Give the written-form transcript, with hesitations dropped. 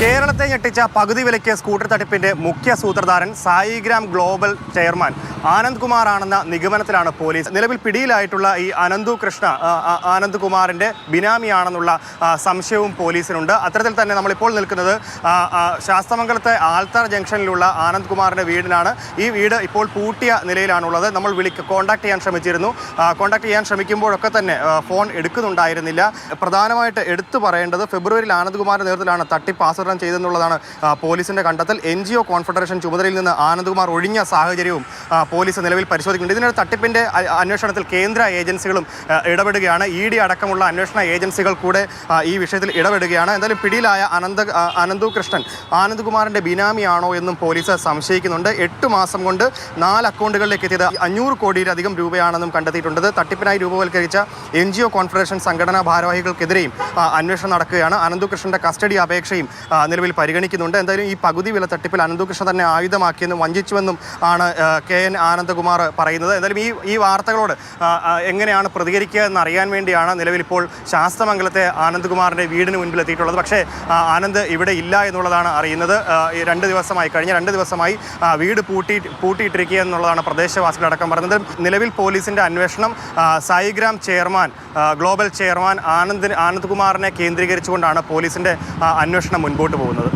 കേരളത്തെ ഞെട്ടിച്ച പകുതി വിലയ്ക്ക് സ്കൂട്ടർ തട്ടിപ്പിന്റെ മുഖ്യ സൂത്രധാരൻ സായിഗ്രാം ഗ്ലോബൽ ചെയർമാൻ ആനന്ദ് കുമാർ ആണെന്ന നിഗമനത്തിലാണ് പോലീസ്. നിലവിൽ പിടിയിലായിട്ടുള്ള ഈ ആനന്ദ് കുമാറിന്റെ ബിനാമിയാണെന്നുള്ള സംശയവും പോലീസിനുണ്ട്. അത്തരത്തിൽ തന്നെ നമ്മളിപ്പോൾ നിൽക്കുന്നത് ശാസ്തമംഗലത്തെ ആൽത്താർ ജംഗ്ഷനിലുള്ള ആനന്ദ് കുമാറിന്റെ വീടിനാണ്. ഈ വീട് ഇപ്പോൾ പൂട്ടിയ നിലയിലാണുള്ളത്. നമ്മൾ കോൺടാക്ട് ചെയ്യാൻ ശ്രമിച്ചിരുന്നു. കോൺടാക്ട് ചെയ്യാൻ ശ്രമിക്കുമ്പോഴൊക്കെ തന്നെ ഫോൺ എടുക്കുന്നുണ്ടായിരുന്നില്ല. പ്രധാനമായിട്ട് എടുത്തു പറയേണ്ടത് ഫെബ്രുവരിയിൽ ആനന്ദ് കുമാറിന്റെ നേതൃത്വത്തിലാണ് തട്ടിപ്പ് ആസൂത്രണം ചെയ്തെന്നുള്ളതാണ് പോലീസിന്റെ കണ്ടെത്തൽ. NGO കോൺഫെഡറേഷൻ ചുമതലയിൽ നിന്ന് ആനന്ദ് കുമാർ ഒഴിഞ്ഞ സാഹചര്യവും പോലീസ് നിലവിൽ പരിശോധിക്കുന്നുണ്ട്. ഇതിനൊരു തട്ടിപ്പിന്റെ അന്വേഷണത്തിൽ കേന്ദ്ര ഏജൻസികളും ഇടപെടുകയാണ്. ED അടക്കമുള്ള അന്വേഷണ ഏജൻസികൾ കൂടെ ഈ വിഷയത്തിൽ ഇടപെടുകയാണ്. എന്തായാലും പിടിയിലായ അനന്തു കൃഷ്ണൻ ആനന്ദ് കുമാറിന്റെ ബിനാമിയാണോ എന്നും പോലീസ് സംശയിക്കുന്നുണ്ട്. 8 മാസം കൊണ്ട് 4 അക്കൗണ്ടുകളിലേക്ക് എത്തിയത് 500 കോടിയിലധികം രൂപയാണെന്നും കണ്ടെത്തിയിട്ടുണ്ട്. തട്ടിപ്പിനായി രൂപവൽക്കരിച്ച NGO കോൺഫെഡറേഷൻ സംഘടനാ ഭാരവാഹികൾക്കെതിരെയും അന്വേഷണം നടക്കുകയാണ്. അനന്തു കൃഷ്ണന്റെ കസ്റ്റഡി അപേക്ഷയും നിലവിൽ പരിഗണിക്കുന്നുണ്ട്. എന്തായാലും ഈ പകുതി വില തട്ടിപ്പിൽ അനന്തു കൃഷ്ണൻ തന്നെ ആയുധമാക്കിയെന്നും വഞ്ചിച്ചുവെന്നും ആണ് KN ആനന്ദകുമാർ പറയുന്നത്. എന്തായാലും ഈ വാർത്തകളോട് എങ്ങനെയാണ് പ്രതികരിക്കുക എന്നറിയാൻ വേണ്ടിയാണ് നിലവിൽ ഇപ്പോൾ ശാസ്തമംഗലത്തെ ആനന്ദ് കുമാറിൻ്റെ വീടിന് മുൻപിലെത്തിയിട്ടുള്ളത്. പക്ഷേ ആനന്ദ് ഇവിടെ ഇല്ല എന്നുള്ളതാണ് അറിയുന്നത്. കഴിഞ്ഞ 2 ദിവസമായി വീട് പൂട്ടിയിട്ടിരിക്കുക എന്നുള്ളതാണ് പ്രദേശവാസികളടക്കം പറയുന്നത്. നിലവിൽ പോലീസിൻ്റെ അന്വേഷണം സായിഗ്രാം ഗ്ലോബൽ ചെയർമാൻ ആനന്ദ് കുമാറിനെ കേന്ദ്രീകരിച്ചുകൊണ്ടാണ് പോലീസിൻ്റെ അന്വേഷണം മുൻപോട്ട് പോകുന്നത്.